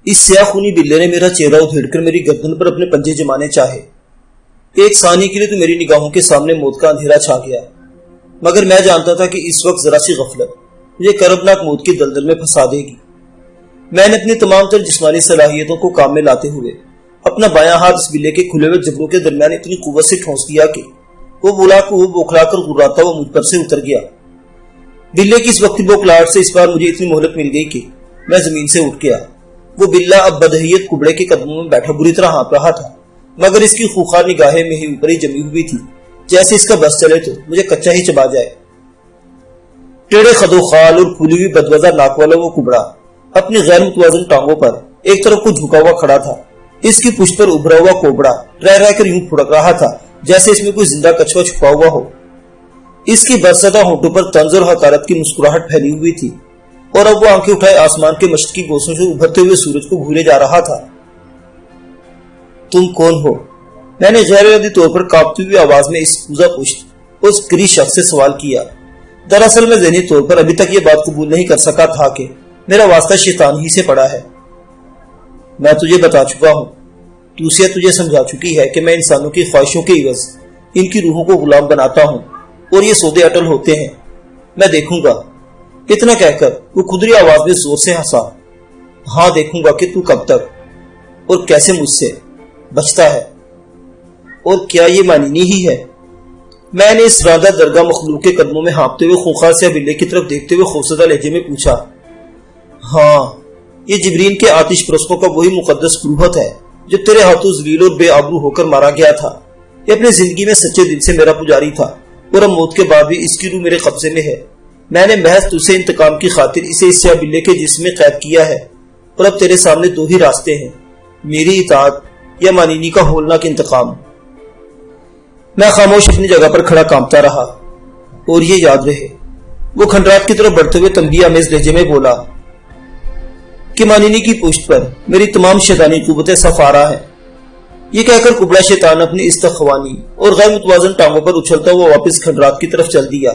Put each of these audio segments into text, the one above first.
اس سیاہ خونی بلے نے میرا چہرہ ادھیڑ کر میری گردن پر اپنے پنجے جمانے چاہے۔ ایک ثانیے کے لیے تو میری نگاہوں کے سامنے موت کا اندھیرا چھا گیا، مگر میں جانتا تھا کہ اس وقت ذرا سی غفلت مجھے کربناک موت کی دلدل میں پھنسا دے گی۔ میں نے اپنی تمام تر جسمانی صلاحیتوں کو کام میں لاتے ہوئے اپنا بایاں ہاتھ اس بلے کے کھلے ہوئے جبڑوں کے درمیان اتنی قوت سے ٹھونس دیا کہ وہ بوکھلا کر غراتا ہوا مجھ پر سے اتر گیا۔ بلے کی اس وقتی بوکھلاہٹ سے اس بار مجھے اتنی مہلت مل گئی کہ میں زمین سے اٹھ گیا۔ وہ بلہ اب بدہیت کبڑے کے قدموں میں بیٹھا بری طرح ہانپ رہا تھا، مگر اس کی خوخار نگاہیں میں ہی اوپر ہی جمی ہوئی تھی، جیسے اس کا بس چلے تو مجھے کچا ہی چبا جائے۔ ٹیڑے خدو خال اور پھولی ہوئی بدوزہ ناک والا وہ کبڑا اپنی غیر متوازن ٹانگوں پر ایک طرف کو جھکا ہوا کھڑا تھا۔ اس کی پشت پر ابھرا ہوا کوبڑا رہ کر یوں پھڑک رہا تھا جیسے اس میں کوئی زندہ کچھوا چھپا ہوا ہو۔ اس کی برسدہ ہونٹوں پر طنز اور حقارت کی مسکراہٹ پھیلی ہوئی تھی، اور اب وہ آنکھیں اٹھائے آسمان کے مشرقی گوشوں سے ابھرتے ہوئے سورج کو گھورے جا رہا تھا۔ تم کون ہو؟ میں نے غیر ارادی طور پر کانپتی ہوئی آواز میں اس پوزا پشت اس کری شخص سے سوال کیا۔ دراصل میں ذہنی طور پر ابھی تک یہ بات قبول نہیں کر سکا تھا کہ میرا واسطہ شیطان ہی سے پڑا ہے۔ میں تجھے بتا چکا ہوں، توسیہ تجھے سمجھا چکی ہے کہ میں انسانوں کی خواہشوں کے عوض ان کی روحوں کو غلام بناتا ہوں، اور یہ سودے اٹل ہوتے ہیں۔ میں دیکھوں گا۔ اتنا کہہ کر وہ کھدری آواز میں زور سے ہنسا۔ ہاں، دیکھوں گا کہ تو کب تک اور کیسے مجھ سے بچتا ہے، اور کیا یہ مانینی ہی ہے؟ میں نے اس رادہ درگاہ مخلوق کے قدموں میں ہانپتے ہوئے خونخوار سے بلے کی طرف دیکھتے ہوئے خوفزدہ لہجے میں پوچھا۔ ہاں، یہ جبرین کے آتش پرستوں کا وہی مقدس پروہت ہے جو تیرے ہاتھوں ذلیل اور بے آبرو ہو کر مارا گیا تھا۔ یہ اپنی زندگی میں سچے دل سے میرا پجاری تھا، اور اب موت کے بعد بھی اس کی روح میرے قبضے میں ہے۔ میں نے محض تجھ سے انتقام کی خاطر اسے اس سیاہ بلے کے جسم میں قید کیا ہے، اور اب تیرے سامنے دو ہی راستے ہیں، میری اطاعت یا مانینی کا ہولناک انتقام۔ میں خاموش اپنی جگہ پر کھڑا کانپتا رہا، اور یہ یاد رہے، وہ کھنڈرات کی طرف بڑھتے ہوئے تنبیہ آمیز لہجے میں بولا کہ مانینی کی پشت پر میری تمام شیطانی قوتیں سفارا ہے۔ یہ کہہ کر کبڑا شیطان اپنی استخوانی اور غیر متوازن ٹانگوں پر اچھلتا ہوا واپس کھنڈرات کی طرف چل دیا۔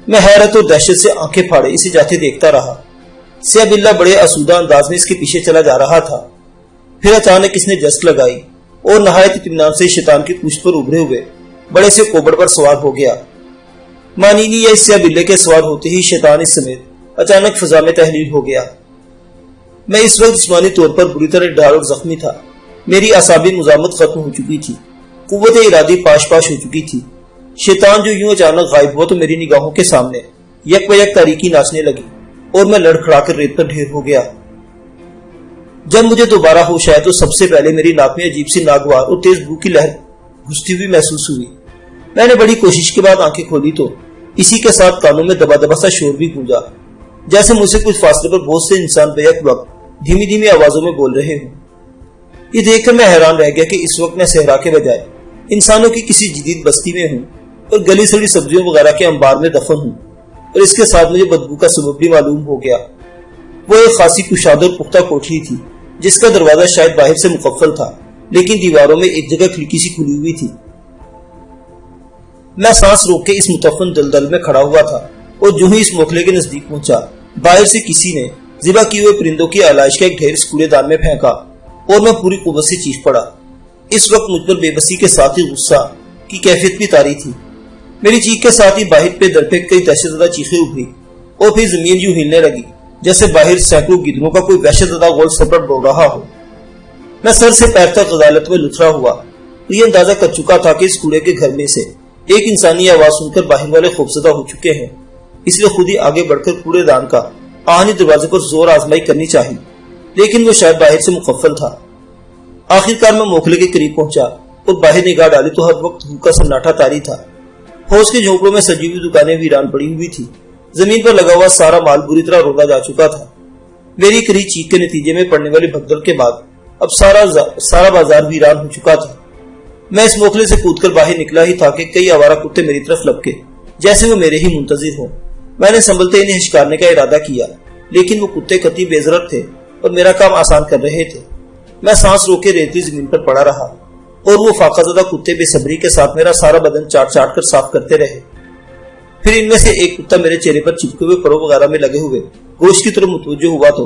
میں حیرت اور دہشت سے آنکھیں پھاڑے اسے جاتے دیکھتا رہا۔ سیاہ بلہ بڑے آسودہ انداز میں اس کے پیچھے چلا جا رہا تھا۔ پھر اچانک اس نے جست لگائی اور نہایت اطمینان سے شیطان کی پشت پر ابھرے ہوئے بڑے سے کوبڑ پر سوار ہو گیا۔ مانینی یا اس سیاہ بلے کے سوار ہوتے ہی شیطان اس سمیت اچانک فضا میں تحلیل ہو گیا۔ میں اس وقت جسمانی طور پر بری طرح ڈھال اور زخمی تھا۔ میری اعصابی مزاحمت ختم ہو چکی تھی، قوت ارادی پاش پاش ہو چکی تھی۔ شیطان جو یوں اچانک غائب ہوا تو میری نگاہوں کے سامنے یک بہ یک تاریکی ناچنے لگی، اور میں لڑکھڑا کر ریت پر ڈھیر ہو گیا۔ جب مجھے دوبارہ ہوش آیا تو سب سے پہلے میری ناک میں عجیب سی ناگوار اور تیز بو کی لہر گھستی ہوئی محسوس ہوئی۔ میں نے بڑی کوشش کے بعد آنکھیں کھولی تو اسی کے ساتھ کانوں میں دبا دبا سا شور بھی گونجا، جیسے مجھ سے کچھ فاصلے پر بہت سے انسان بیک وقت دھیمی دھیمی آوازوں میں بول رہے ہوں۔ یہ دیکھ کر میں حیران رہ گیا کہ اس وقت میں صحرا کے بجائے انسانوں کی کسی جدید بستی میں ہوں، اور گلی سڑی سبزیوں وغیرہ کے انبار میں دفن ہوں، اور اس کے ساتھ مجھے بدبو کا سبب بھی معلوم ہو گیا۔ وہ ایک خاصی کشادہ اور پختہ کوٹھی تھی، جس کا دروازہ شاید باہر سے مقفل تھا، لیکن دیواروں میں ایک جگہ کھڑکی سی کھلی ہوئی تھی۔ میں سانس روک کے اس متفن دلدل میں کھڑا ہوا تھا، اور جو ہی اس موکھلے کے نزدیک پہنچا، باہر سے کسی نے ذبح کیے ہوئے پرندوں کی آلائش کا ایک ڈھیر اس کوڑے دان میں پھینکا، اور میں پوری قوت سے چیخ پڑا۔ اس وقت مجھ پر بے بسی کے ساتھ ہی غصہ کی کیفیت بھی طاری تھی۔ میری چیخ کے ساتھ ہی باہر پہ در پہ کئی دہشت زدہ چیخیں ابھری، اور پھر زمین یوں ہلنے لگی جیسے باہر سینکڑوں گدڑوں کا کوئی وحشت زدہ غول سر پر دوڑ رہا ہو۔ میں سر سے پیر تک غزالت میں لترا ہوا، اور یہ اندازہ کر چکا تھا کہ اس کوڑے کے گھر میں سے ایک انسانی آواز سن کر باہر والے خوفزدہ ہو چکے ہیں، اس لیے خود ہی آگے بڑھ کر کوڑے دان کا آہنی دروازے پر زور آزمائی کرنی چاہی، لیکن وہ شاید باہر سے مقفل تھا۔ آخرکار میں موکھلے کے قریب پہنچا اور باہر نگاہ ڈالی تو ہر وقت دھوپ کا سناٹا طاری تھا۔ فوج کے جھونپڑوں میں سجی ہوئی دکانیں ویران پڑی ہوئی تھی، زمین پر لگا ہوا سارا مال بری طرح روندا جا چکا تھا۔ میری کری چیخ کے نتیجے میں پڑنے والی بھگدڑ کے بعد اب سارا بازار ویران ہو چکا تھا۔ میں اس موکھلے سے کود کر باہر نکلا ہی تھا کہ کئی آوارہ کتے میری طرف لپکے، جیسے وہ میرے ہی منتظر ہوں۔ میں نے سنبھلتے انہیں ہچکارنے کا ارادہ کیا، لیکن وہ کتے قطعی بے ضرر تھے اور میرا کام آسان کر رہے تھے۔ میں سانس روکے ریتلی زمین پر پڑا رہا، اور وہ فاقہ زدہ کتے بے صبری کے ساتھ میرا سارا بدن چاٹ چاٹ کر صاف کرتے رہے۔ پھر ان میں سے ایک کتا میرے چہرے پر چپکے ہوئے پروں وغیرہ میں لگے ہوئے گوشت کی طرف متوجہ ہوا تو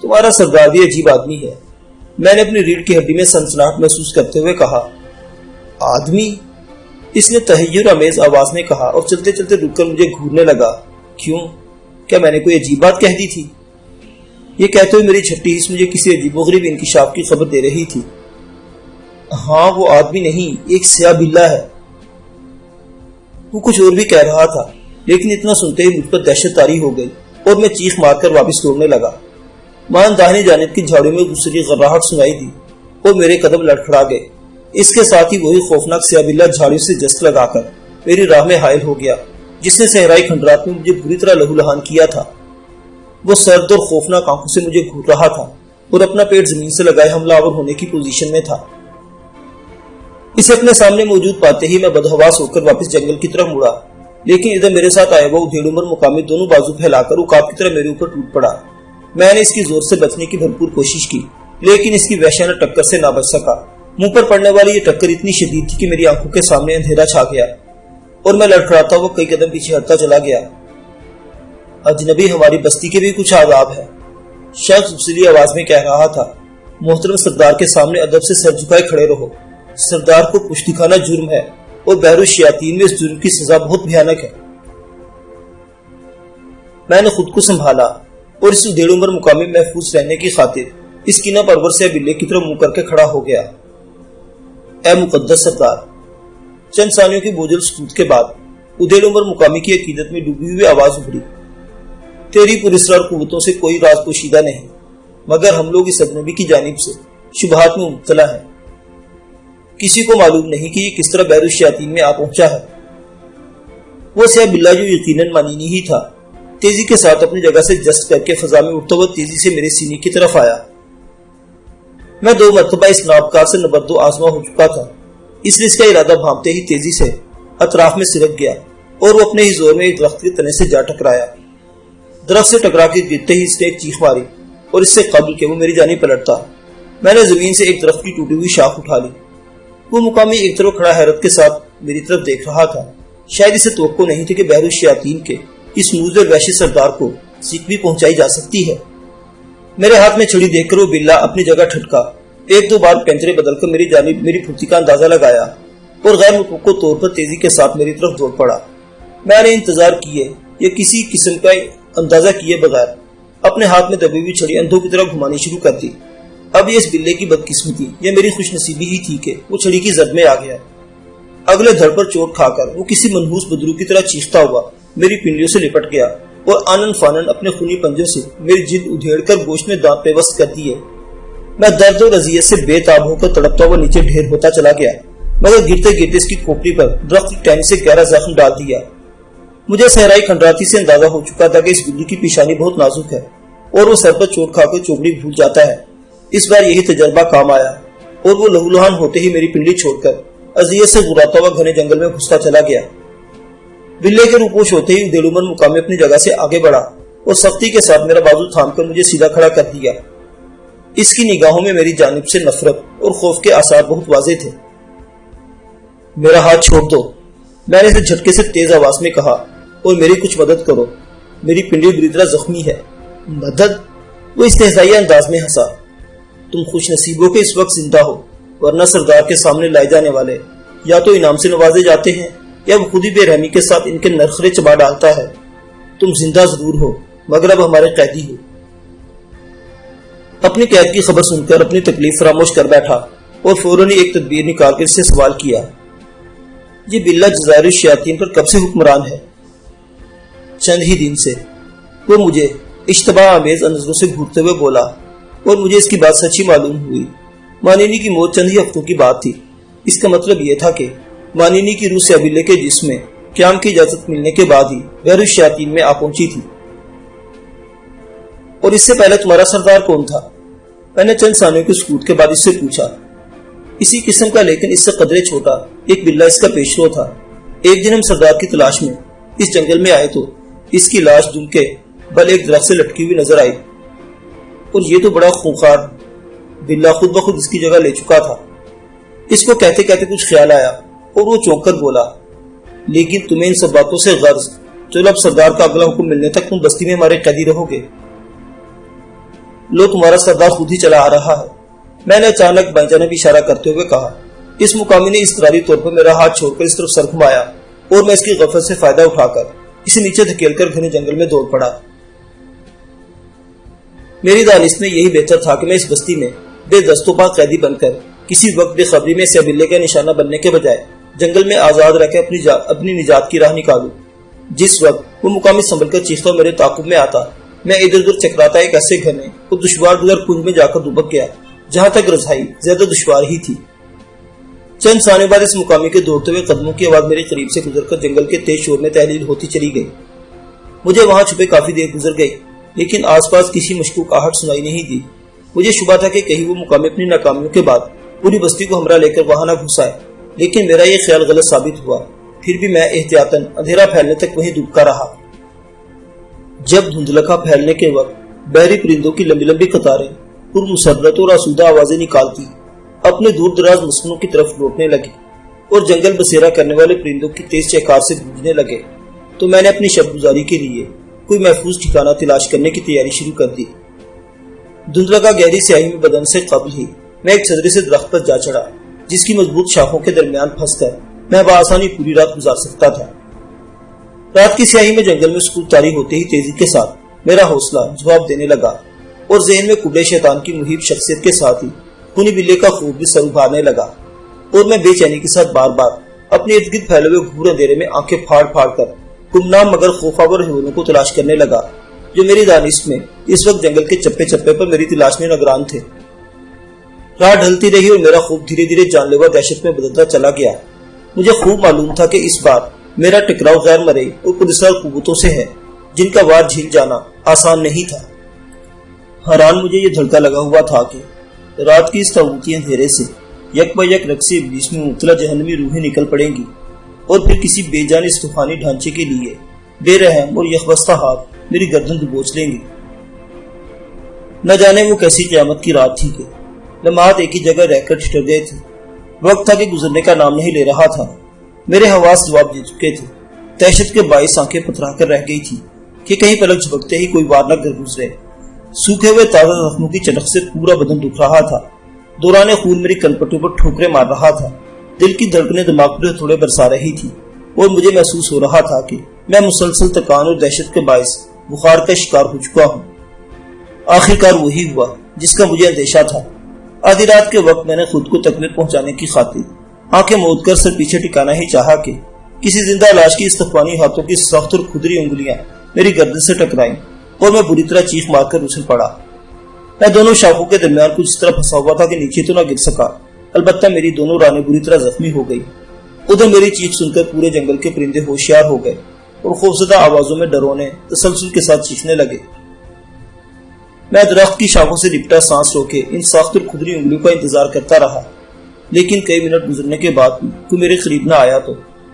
تمہارا سردار بھی عجیب آدمی ہے، میں نے اپنی ریڑھ کی ہڈی میں سنسناہٹ محسوس کرتے ہوئے کہا۔ آدمی؟ اس نے تحیر آمیز آواز میں کہا اور چلتے چلتے رک کر مجھے گھورنے لگا۔ کیوں؟ کیا میں نے کوئی عجیب بات کہہ دی تھی؟ یہ کہتے ہوئے میری چھٹی حص مجھے کسی عجیب و غریب انکشاف کی خبر دے رہی تھی۔ ہاں، وہ آدمی نہیں، ایک سیاہ بلّا ہے۔ وہ کچھ اور بھی کہہ رہا تھا، لیکن اتنا سنتے ہی مجھ پر دہشت طاری ہو گئی اور میں چیخ مار کر واپس دوڑنے لگا۔ مان داہنی جانب کی جھاڑیوں میں دوسری غراہٹ سنائی دی اور میرے قدم لڑکھڑا گئے۔ اس کے ساتھ ہی وہی خوفناک سیاہ بلّا جھاڑیوں سے جست لگا کر میری راہ میں حائل ہو گیا، جس نے صحرائی کھنڈرات میں مجھے بری طرح لہو لہان کیا تھا۔ وہ سرد اور خوفناک آنکھوں سے مجھے گھور رہا تھا اور اپنا پیٹ زمین سے لگائے حملہ آور ہونے کی پوزیشن میں تھا۔ اسے اپنے سامنے موجود پاتے ہی میں بدحواس ہو کر واپس جنگل کی طرف مڑا، لیکن ادھر میرے ساتھ آیا وہ ادھیڑ عمر مقامی دونوں بازو پھیلا کر عقاب کی طرح میرے اوپر ٹوٹ پڑا۔ میں نے اس کی زور سے بچنے کی بھرپور کوشش کی، لیکن اس کی وحشیانہ ٹکر سے نہ بچ سکا۔ منہ پر پڑنے والی یہ ٹکر اتنی شدید تھی کہ میری آنکھوں کے سامنے اندھیرا چھا گیا اور میں لڑکھڑاتا ہوا کئی قدم پیچھے ہٹتا چلا گیا۔ اجنبی، ہماری بستی کے بھی کچھ آداب ہے، شخص اصلی آواز میں کہہ رہا تھا۔ محترم سردار کے سامنے ادب سے سر جھکائے کھڑے رہو۔ سردار کو پشت دکھانا جرم ہے اور بحر الشیاطین میں اس جرم کی سزا بہت بھیانک ہے۔ میں نے خود کو سنبھالا اور اس ادھیڑ عمر مقامی محفوظ رہنے کی خاطر اس کینہ پرور سے بلے کی طرف منہ کر کے کھڑا ہو گیا۔ اے مقدس سردار، چند ثانیوں کی بوجھل سکوت کے بعد ادھیڑ عمر مقامی کی عقیدت میں ڈوبی ہوئی آواز ابھری۔ تیری پراسرار قوتوں سے کوئی راز پوشیدہ نہیں، مگر ہم لوگ اس اجنبی کی جانب سے شبہات میں مبتلا ہیں۔ کسی کو معلوم نہیں کہ یہ کس طرح بحر الشیاطین میں آ پہنچا ہے۔ وہ سیاہ بلّا جو یقیناً مانینی ہی تھا، تیزی کے ساتھ اپنی جگہ سے جست کر کے فضا میں اڑتا ہوا تیزی سے میرے سینے کی طرف آیا۔ میں 2 مرتبہ اس نابکار سے نبردو آزما ہو چکا تھا، اس لیے اس کا ارادہ بھانپتے ہی تیزی سے اطراف میں سرک گیا اور وہ اپنے ہی زور میں ایک درخت کے تنے سے جا ٹکرایا۔ درخت سے ٹکرا کے گرتے ہی اس نے ایک چیخ ماری اور اس سے قبل کہ وہ میری جانب پلٹتا، میں نے زمین سے ایک درخت کی ٹوٹی ہوئی شاخ اٹھا لی۔ وہ مقامی ایک طرف کھڑا حیرت کے ساتھ میری طرف دیکھ رہا تھا۔ شاید اسے توقع نہیں تھی کہ بحر الشیاطین کے اس موزر وحشی سردار کو سیکھ بھی پہنچائی جا سکتی ہے۔ میرے ہاتھ میں چھڑی دیکھ کر وہ بلّا اپنی جگہ ٹھٹکا، 1-2 بار پینجرے بدل کر میری جانب میری پھرتی کا اندازہ لگایا اور غیر متوقع طور پر تیزی کے ساتھ میری طرف دوڑ پڑا۔ میں نے انتظار کیے یا کسی قسم کا اندازہ کیے بغیر اپنے ہاتھ میں دبی ہوئی چھڑی اندھوں کی طرح گھمانی شروع کر دی۔ اب یہ اس بلے کی بدقسمتی یا میری خوش نصیبی ہی تھی کہ وہ چھڑی کی زد میں آ گیا۔ اگلے دھڑ پر چوٹ کھا کر وہ کسی منحوس بدرو کی طرح چیختا ہوا میری پنڈلیوں سے لپٹ گیا اور آنن فانن اپنے خونی پنجوں سے میری جلد ادھیڑ کر گوشت میں دانت پیوست کر دیے۔ میں درد اور اذیت سے بے تاب ہو کر تڑپتا ہوا نیچے ڈھیر ہوتا چلا گیا، مگر گرتے گرتے اس کی کھوپڑی پر درخت کی ٹہنی سے گہرا زخم ڈال دیا۔ مجھے صحرائی کھنڈراتی سے اندازہ ہو چکا تھا کہ اس بلی کی پیشانی بہت نازک ہے اور وہ سر پر چوٹ کھا کر چوبڑی بھول جاتا ہے۔ اس بار یہی تجربہ کام آیا اور وہ لہو لہان ہوتے ہی میری پنڈلی چھوڑ کر اذیت سے گراتا ہوا گھنے جنگل میں گھستا چلا گیا۔ بلے کے روپوش ہوتے ہی ادھیڑ عمر مقامی اپنی جگہ سے آگے بڑھا اور سختی کے ساتھ میرا بازو تھام کر مجھے سیدھا کھڑا کر دیا۔ اس کی نگاہوں میں میری جانب سے نفرت اور خوف کے آثار بہت واضح تھے۔ میرا ہاتھ چھوڑ دو، میں نے اسے جھٹکے سے تیز آواز میں کہا، اور میری کچھ مدد کرو، میری پنڈلی بری طرح زخمی ہے۔ مدد؟ وہ استہزائیہ انداز میں ہنسا۔ تم خوش نصیبوں کے اس وقت زندہ ہو، ورنہ سردار کے سامنے لائے جانے والے یا تو انعام سے نوازے جاتے ہیں یا وہ خود ہی بے رحمی کے ساتھ ان کے نرخرے چبا ڈالتا ہے۔ تم زندہ ضرور ہو، مگر اب ہمارے قیدی ہو۔ اپنی قید کی خبر سن کر اپنی تکلیف فراموش کر بیٹھا اور فوراً ایک تدبیر نکال کر سے سوال کیا، یہ بلّا جزائر الشیاطین پر کب سے حکمران ہے؟ چند ہی دن سے، وہ مجھے اشتباہ آمیز نظروں سے گھورتے ہوئے بولا، اور مجھے اس کی بات سچی معلوم ہوئی۔ مانینی کی موت چند ہی ہفتوں کی بات تھی۔ اس کا مطلب یہ تھا کہ مانینی کی روح سے بلے کے جسم میں قیام کی اجازت ملنے کے بعد ہی بحر الشیاطین میں آ پہنچی تھی۔ اور اس سے پہلے تمہارا سردار کون تھا؟ میں نے چند ثانیوں کے سکوت کے بعد اس سے پوچھا۔ اسی قسم کا لیکن اس سے قدرے چھوٹا ایک بلّا اس کا پیشرو تھا۔ ایک دن ہم سردار کی تلاش میں اس جنگل میں آئے تو اس کی لاش دم کے بل ایک درخت سے لٹکی ہوئی نظر آئی، اور یہ تو بڑا خونخوار بلّا خود بخود اس کی جگہ لے چکا تھا۔ اس کو کہتے کہتے کچھ خیال آیا اور وہ چونک کر بولا، لیکن تمہیں ان سب باتوں سے غرض، چلو اب سردار کا اگلا حکم ملنے تک تم بستی میں ہمارے قیدی رہو گے۔ لو تمہارا سردار خود ہی چلا آ رہا ہے۔ میں نے اچانک بائیں جانب اشارہ کرتے ہوئے کہا۔ اس مقامی نے اضطراری طور پر میرا ہاتھ چھوڑ کر اس طرف سر گھمایا اور میں اس کی غفلت سے فائدہ اٹھا کر اسے نیچے دھکیل کر گھنے جنگل میں دوڑ پڑا۔ میری دانش میں یہی بہتر تھا کہ میں اس بستی میں بے دست و پا قیدی بن کر کسی وقت بے خبری میں سیبلے کا نشانہ بننے کے بجائے جنگل میں آزاد رہ کے اپنی نجات کی راہ نکالوں۔ جس وقت وہ مقامی سنبھل کر چیختا میرے تعاقب میں آتا، میں ادھر ادھر چکراتا ایک ایسے گھنے اور دشوار گزر کنج میں جا کر دبک گیا جہاں تک رسائی زیادہ دشوار ہی تھی۔ چند ثانیے بعد اس مقامی کے دوڑتے ہوئے قدموں کی آواز میرے قریب سے گزر کر جنگل کے تیز شور میں تحلیل ہوتی چلی گئی۔ مجھے وہاں چھپے کافی دیر گزر گئی، لیکن آس پاس کسی مشکوک آہٹ سنائی نہیں دی۔ مجھے شبہ تھا کہ کہیں وہ مقامی اپنی ناکامیوں کے بعد پوری بستی کو ہمراہ لے کر وہاں نہ گھسائے، لیکن میرا یہ خیال غلط ثابت ہوا۔ پھر بھی میں احتیاطاً اندھیرا پھیلنے تک وہیں دبکا رہا۔ جب دھندلکا پھیلنے کے وقت بحری پرندوں کی لمبی لمبی قطاریں پر مسرت اور آسودہ آوازیں نکالتی اپنے دور دراز مسکنوں کی طرف لوٹنے لگی اور جنگل بسیرا کرنے والے پرندوں کی تیز چہکار سے گونجنے لگے، تو میں نے اپنی شب گزاری کے لیے کوئی محفوظ ٹھکانہ تلاش کرنے کی تیاری شروع کر دی۔ دھندلکا گہری سیاہی میں بدن سے قبل ہی میں ایک چھتری سے درخت پر جا چڑھا، جس کی مضبوط شاخوں کے درمیان پھنس کر میں بآسانی پوری رات گزار سکتا تھا۔ رات کی سیاہی میں جنگل میں سکوت طاری ہوتے ہی تیزی کے ساتھ میرا حوصلہ جواب دینے لگا اور ذہن میں کبڑے شیطان کی محیب شخصیت کے ساتھ ہی خونی بلے کا خوف بھی سر ابھارنے لگا، اور میں بے چینی کے ساتھ بار بار اپنے ارد گرد پھیلے ہوئے گھور اندھیرے میں آنکھیں پھاڑ پھاڑ کر گمنام مگر خوفاور حیوانوں کو تلاش کرنے لگا، جو میری دانش میں اس وقت جنگل کے چپے چپے پر میری تلاش میں نگران تھے۔ رات ڈھلتی رہی اور میرا خوف دھیرے دھیرے جان لیوا دہشت میں بدلتا چلا گیا۔ مجھے خوب معلوم تھا کہ اس بار میرا ٹکراؤ غیر مرئی اور پراسرار قوتوں سے ہے، جن کا وار جھیل جانا آسان نہیں تھا۔ حیران مجھے یہ دھڑکا لگا ہوا تھا کہ رات کی اس تاغوتی اندھیرے سے یک بہ یک رقص ابلیس میں مبتلا جہنمی روحیں نکل پڑیں گی اور پھر کسی بے جان اس طوفانی ڈھانچے کے لیے بے رحم اور یکبستہ ہاتھ میری گردن دبوچ لیں گی۔ نہ جانے وہ کیسی قیامت کی رات تھی کہ لمحات ایک ہی جگہ رہ کر ٹھٹر گئے تھے۔ وقت تھا کہ گزرنے کا نام نہیں لے رہا تھا۔ میرے حواس جواب دے چکے تھے۔ دہشت کے باعث آنکھیں پتھرا کر رہ گئی تھی کہ کہیں پلک جھپکتے ہی کوئی وار نہ گر گزرے۔ سوکھے ہوئے تازہ زخموں کی چنک سے پورا بدن دکھ رہا تھا۔ دوران خون میری کلپٹوں پر ٹھوکریں مار رہا تھا۔ دل کی دھڑکنیں دماغ پر تھوڑے برسا رہی تھی اور مجھے محسوس ہو رہا تھا کہ میں مسلسل تکان اور دہشت کے باعث بخار کا شکار ہو چکا ہوں۔ آخرکار وہی ہوا جس کا مجھے اندیشہ تھا۔ آدھی رات کے وقت میں نے خود کو تکلیف پہنچانے کی خاطر آنکھیں موڑ کر سر پیچھے ٹکانا ہی چاہا کہ کسی زندہ لاش کی استفانی ہاتھوں کی سخت اور کھدری انگلیاں میری گردن سے ٹکرائیں اور میں بری طرح چیخ مار کر اچھل پڑا۔ میں دونوں شاخوں کے درمیان کچھ اس طرح پھنسا ہوا تھا کہ نیچے تو نہ گر سکا، البتہ میری دونوں رانیں بری طرح زخمی ہو گئی۔ ادھر میری چیخ سن کر پورے جنگل کے پرندے ہوشیار ہو گئے اور خوفزدہ آوازوں میں ڈرونے تسلسل کے ساتھ چیخنے لگے۔ میں درخت کی شاخوں سے لپٹا سانس روکے ان سخت اور کھدری انگلیوں کا انتظار کرتا رہا، لیکن کئی منٹ گزرنے کے بعد کوئی میرے قریب نہ آیا تو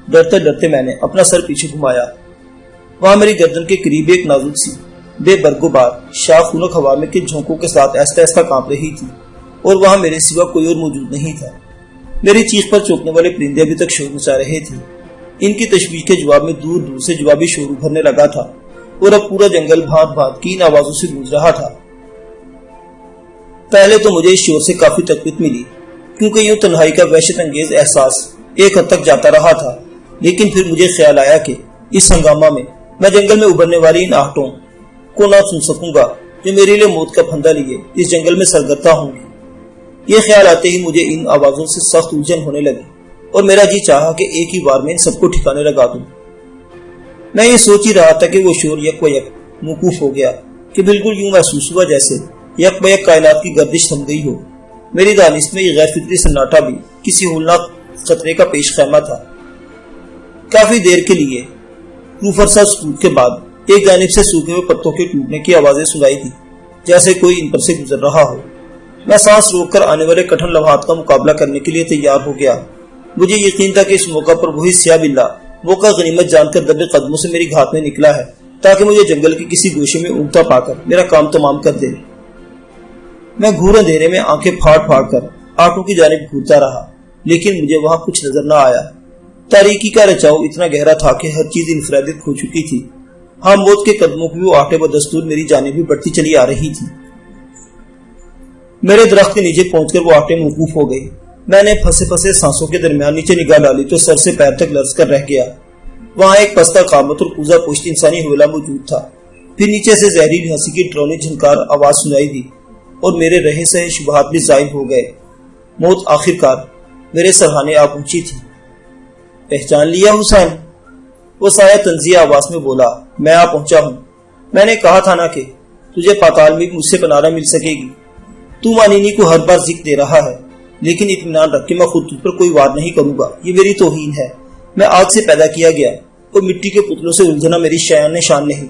ڈرتے ڈرتے میں نے اپنا سر پیچھے گھمایا۔ وہاں میری گردن کے قریب ایک نازک سی بے برگ و بار شاخ خنک ہوا میں کے جھونکوں کے ساتھ ایستا ایستا کانپ رہی تھی، اور وہاں میرے سوا کوئی اور موجود نہیں تھا۔ میری چیخ پر چونکنے والے پرندے ابھی تک شور مچا رہے تھے۔ ان کی تشویش کے جواب میں دور دور سے جوابی شور ابھرنے لگا تھا، اور اب پورا جنگل بھانت بھانت کی ان آوازوں سے گونج رہا تھا۔ پہلے تو مجھے اس شور سے کافی تقویت ملی، کیونکہ یوں تنہائی کا وحشت انگیز احساس ایک حد تک جاتا رہا تھا، لیکن پھر مجھے خیال آیا کہ اس ہنگامہ میں جنگل میں ابھرنے والی ان آہٹوں کو نہ سن سکوں گا جو میرے لیے موت کا پھندا لیے اس جنگل میں سرگردہ ہوں گے۔ یہ خیال آتے ہی مجھے ان آوازوں سے سخت الجھن ہونے لگی اور میرا جی چاہا کہ ایک ہی بار میں ان سب کو ٹھکانے لگا دوں۔ میں یہ سوچ ہی رہا تھا کہ وہ شور یک و یک موقوف ہو گیا کہ بالکل یوں محسوس ہوا جیسے یک بیک کائنات کی گردش تھم گئی ہو۔ میری دانش میں یہ غیر فطری سناٹا بھی کسی ہولناک خطرے کا پیش خیمہ تھا۔ کافی دیر کے لیے روفرسا سکوت کے بعد ایک جانب سے سوکھے ہوئے پتوں کے ٹوٹنے کی آوازیں سنائی دی، جیسے کوئی ان پر سے گزر رہا ہو۔ میں سانس روک کر آنے والے کٹھن لمحات کا مقابلہ کرنے کے لیے تیار ہو گیا۔ مجھے یقین تھا کہ اس موقع پر وہی سیاہ بلّا موقع غنیمت جان کر دبے قدموں سے میری گھات میں نکلا ہے، تاکہ مجھے جنگل کے کسی گوشے میں اونگتا پا کر میرا کام تمام کر دے۔ میں گھور اندھیرے میں آنکھیں پھاڑ پھاڑ کر آٹوں کی جانب گھورتا رہا، لیکن مجھے وہاں کچھ نظر نہ آیا۔ تاریکی کا رچاؤ اتنا گہرا تھا کہ ہر چیز انفرادیت کھو چکی تھی۔ ہاں، موت کے قدموں کی وہ آٹے بدستور میری جانب بھی بڑھتی چلی آ رہی تھی۔ میرے درخت کے نیچے پہنچ کر وہ آٹے موقوف ہو گئی۔ میں نے پھنسے پھنسے سانسوں کے درمیان نیچے نگاہ ڈالی تو سر سے پیر تک لرز کر رہ گیا۔ وہاں ایک پستہ قامت اور کوزہ پشت انسانی حویلہ موجود تھا۔ پھر نیچے سے زہریلی ہنسی کی ڈرونی جھنکار آواز سنائی دی اور میرے رہے سہے شبہات بھی ظاہر ہو گئے۔ موت آخرکار میرے سرہانے آ پہنچی تھی۔ پہچان لیا حسین؟ وہ سایہ تنزیہ آواز میں بولا۔ میں آ پہنچا ہوں۔ میں نے کہا تھا نا کہ تجھے پاتال میں مجھ سے پناہ مل سکے گی۔ تو مانینی کو ہر بار ذکر دے رہا ہے، لیکن اطمینان رکھ کے میں خود تجھ پر کوئی وار نہیں کروں گا۔ یہ میری توہین ہے۔ میں آگ سے پیدا کیا گیا اور مٹی کے پتلوں سے الجھنا میری شان نہیں۔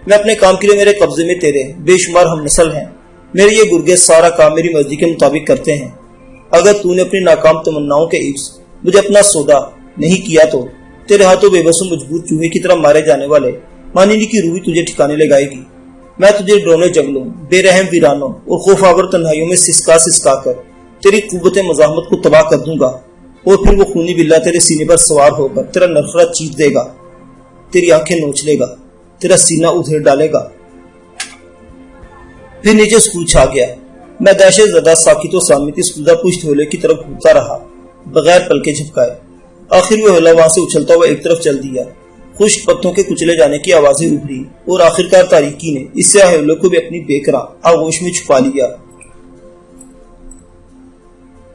میں اپنے کام کے لیے میرے قبضے میں تیرے بے شمار ہم نسل ہیں۔ میرے یہ گرگے سارا کام میری مرضی کے مطابق کرتے ہیں۔ اگر تو نے اپنی ناکام تمناؤں کے عوض مجھے اپنا سودا نہیں کیا تو تیرے ہاتھوں بے بس و مجبور چوہے کی طرح مارے جانے والے مانینی کی روح تجھے ٹھکانے لگائے گی۔ میں تجھے ڈرونے جنگلوں، بے رحم ویرانوں اور خوف آور تنہائیوں میں سسکا کر تیری قوت مزاحمت کو تباہ کر دوں گا، اور پھر وہ خونی بلہ تیرے سینے پر سوار ہو کر تیرا نرخرا چیٹ دے گا، تیری آنکھیں نوچ لے گا، تیرا سینہ ادھیڑ ڈالے گا۔ پھر نیچے سکول چھا گیا۔ میں دہشت زدہ ساکت و سامت اس کوزہ پشت حویلے کی طرف گھورتا رہا بغیر پلکے جھپکائے۔ آخر وہ حویلہ وہاں سے اچھلتا ہوا ایک طرف چل دیا۔ خشک پتوں کے کچلے جانے کی آوازیں ابھری اور آخرکار تاریکی نے اس سے حویلے کو بھی اپنی بےکراں آغوش میں چھپا لیا۔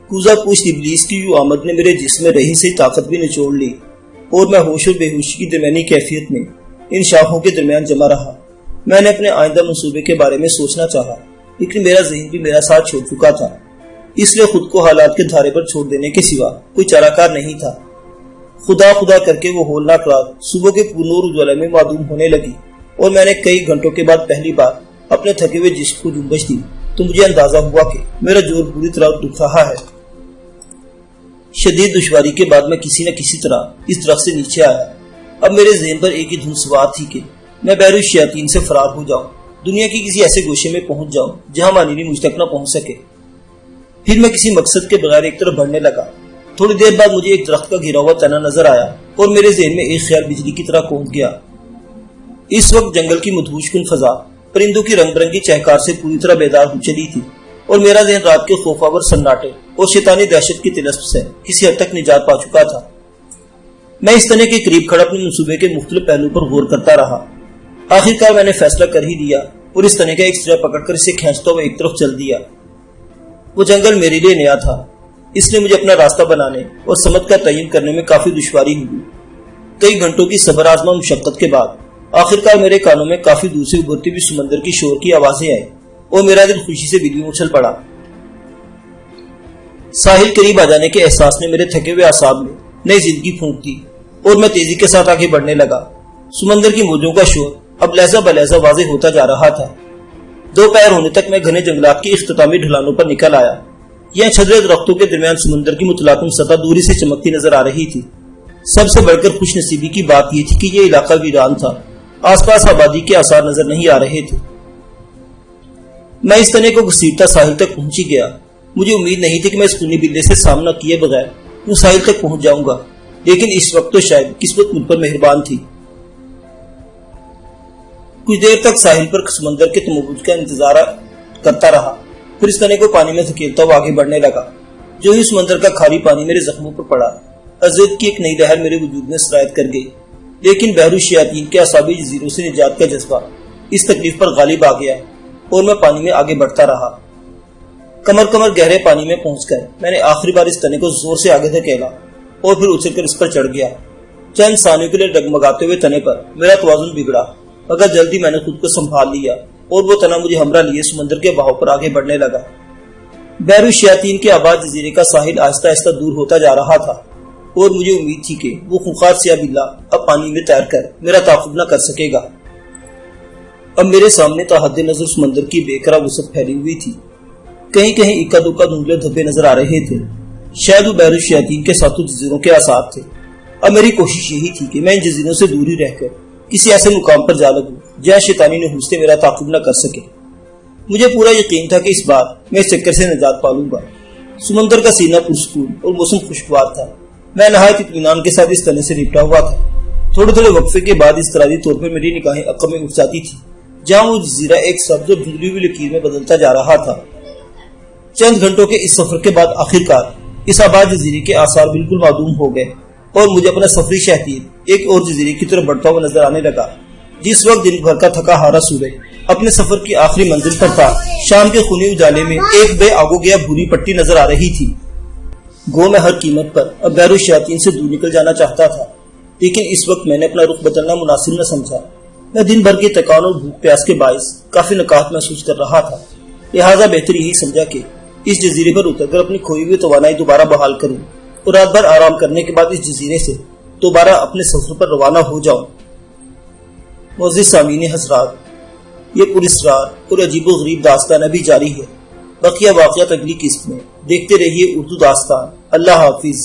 کوزہ پشت ابلیس کی یوں آمد نے میرے جسم میں رہی سے طاقت بھی نچوڑ لی اور میں ہوش اور بے ہوشی کی درمیانی کیفیت میں ان شاخوں کے درمیان جمع رہا۔ میں نے اپنے آئندہ منصوبے کے بارے میں سوچنا چاہا، لیکن میرا ذہن بھی میرا ساتھ چھوڑ چکا تھا، اس لیے خود کو حالات کے دھارے پر چھوڑ دینے کے سوا کوئی چارہ کار نہیں تھا۔ خدا کر کے وہ ہولناک رات صبح کے پرنور اجالے میں معدوم ہونے لگی اور میں نے کئی گھنٹوں کے بعد پہلی بار اپنے تھکے ہوئے جسم کو جنبش دی تو مجھے اندازہ ہوا کہ میرا جوڑ بری طرح دکھ رہا ہے۔ شدید دشواری کے بعد میں کسی نہ کسی طرح اس درخت سے نیچے آیا۔ اب میرے ذہن پر ایک ہی دھن سوار تھی کہ میں بحر الشیاطین سے فرار ہو جاؤں، دنیا کی کسی ایسے گوشے میں پہنچ جاؤں جہاں مانینی مجھ تک نہ پہنچ سکے۔ پھر میں کسی مقصد کے بغیر ایک طرف بڑھنے لگا۔ تھوڑی دیر بعد مجھے ایک درخت کا گھرا ہوا تنا نظر آیا اور میرے ذہن میں ایک خیال بجلی کی طرح کونپ گیا۔ اس وقت جنگل کی مدہوش کن فضا پرندوں کی رنگ برنگی چہکار سے پوری طرح بیدار ہو چلی تھی اور میرا ذہن رات کے خوف آور سناٹے اور شیطانی دہشت کی طلسم سے کسی حد تک نجات پا چکا تھا۔ میں اس تنے کے قریب کھڑا اپنے منصوبے کے مختلف پہلو پر غور کرتا رہا۔ آخرکار میں نے فیصلہ کر ہی لیا اور اس تنے کا ایک سرا پکڑ کر اسے کھینچتا ہوا ایک طرف چل دیا۔ وہ جنگل میرے لیے نیا تھا، اس لیے مجھے اپنا راستہ بنانے اور سمت کا تعین کرنے میں کافی دشواری ہوئی۔ کئی گھنٹوں کی صبر آزما مشقت کے بعد آخرکار میرے کانوں میں کافی دور سے ابھرتی ہوئی سمندر کی شور کی آوازیں آئی اور میرا دل خوشی سے بلیوں اچھل پڑا۔ ساحل قریب آ جانے کے احساس نے میرے تھکے ہوئے اعصاب میں نئی زندگی پھونک دی اور میں تیزی کے ساتھ آگے بڑھنے لگا۔ سمندر کی موجوں کا شور اب لہجہ بلہجہ واضح ہوتا جا رہا تھا۔ دوپہر ہونے تک میں گھنے جنگلات کی اختتامی ڈھلانوں پر نکل آیا۔ یہ چھدرے درختوں کے درمیان سمندر کی متلاطم سطح دوری سے چمکتی نظر آ رہی تھی۔ سب سے بڑھ کر خوش نصیبی کی بات یہ تھی کہ یہ علاقہ ویران تھا، آس پاس آبادی کے آثار نظر نہیں آ رہے تھے۔ میں اس تنے کو گھسیٹتا ساحل تک پہنچی گیا۔ مجھے امید نہیں تھی کہ میں اس خونی بلے سے سامنا کیے بغیر وہ ساحل تک پہنچ جاؤں گا، لیکن اس وقت تو شاید قسمت مجھ پر مہربان تھی۔ کچھ دیر تک ساحل پر سمندر کے تموج کا انتظار کرتا رہا، پھر اس تنے کو پانی میں دھکیلتا ہوا آگے بڑھنے لگا۔ جو ہی سمندر کا کھاری پانی میرے زخموں پر پڑا، اذیت کی ایک نئی لہر میرے وجود میں سرایت کر گئی، لیکن بحر الشیاطین کے اعصابی جزیروں سے نجات کا جذبہ اس تکلیف پر غالب آ گیا اور میں پانی میں آگے بڑھتا رہا۔ کمر گہرے پانی میں پہنچ کر میں نے آخری بار اس تنے کو زور سے آگے دھکیلا اور پھر اچھل کر اس پر چڑھ گیا۔ چند ثانیوں کے لیے ڈگمگاتے ہوئے تنے پر میرا توازن بگڑا، مگر جلدی میں نے خود کو سنبھال لیا اور وہ تنا مجھے ہمراہ لیے سمندر کے بہاؤ پر آگے بڑھنے لگا۔ بحر الشیاطین کے آباد جزیرے کا ساحل آہستہ آہستہ دور ہوتا جا رہا تھا اور مجھے امید تھی کہ وہ خونخوار سیاہ بلہ اب پانی میں تیر کر میرا تعاقب نہ کر سکے گا۔ اب میرے سامنے تا حد نظر سمندر کی بےقرار وسعت پھیلی ہوئی تھی، کہیں کہیں اکا دکا دھندلے دھبے نظر آ رہے تھے، شاید وہ بحر الشیاطین کے ساتوں جزیروں کے آثار تھے۔ اب میری کوشش یہی تھی کہ میں ان جزیروں سے دور ہی رہ کر کسی ایسے مقام پر جا لگوں جہاں شیطانی نحوستے میرا تعاقب نہ کر سکے۔ مجھے پورا یقین تھا کہ اس بار میں اس چکر سے نجات پا لوں گا۔ سمندر کا سینہ پرسکون اور موسم خوشگوار تھا۔ میں نہایت اطمینان کے ساتھ اس تنے سے لپٹا ہوا تھا۔ تھوڑے وقفے کے بعد اس طرح طور پر میری نگاہیں عقب میں اٹھ جاتی تھی، جہاں وہ جزیرہ ایک سبز اور دھندلی ہوئی لکیر میں بدلتا جا رہا تھا۔ چند گھنٹوں کے اس سفر کے بعد آخرکار اس آباد جزیرے کے آثار بالکل معدوم ہو گئے اور مجھے اپنا سفری شہتیر ایک اور جزیرے کی طرف بڑھتا ہوا نظر آنے لگا. جس وقت دن بھر کا تھکا ہارا سورج اپنے سفر کی آخری منزل پر تھا، شام کے خونی اجالے میں ایک بے آگو گیا بھوری پٹی نظر آ رہی تھی. گو میں ہر قیمت پر اب بیر الشیاطین سے دور نکل جانا چاہتا تھا، لیکن اس وقت میں نے اپنا رخ بدلنا مناسب نہ سمجھا. میں دن بھر کی تکان اور بھوک پیاس کے باعث کافی نکات محسوس کر رہا تھا، لہٰذا بہتر یہی سمجھا کہ اس جزیرے پر اتر کر اپنی کھوئی ہوئی توانائی دوبارہ بحال کروں اور رات بھر آرام کرنے کے بعد اس جزیرے سے دوبارہ اپنے سفر پر روانہ ہو جاؤں. معزز سامعین حضرات، یہ پراسرار اور عجیب و غریب داستان ابھی جاری ہے. بقیہ واقعات اگلی قسط میں. دیکھتے رہیے اردو داستان. اللہ حافظ.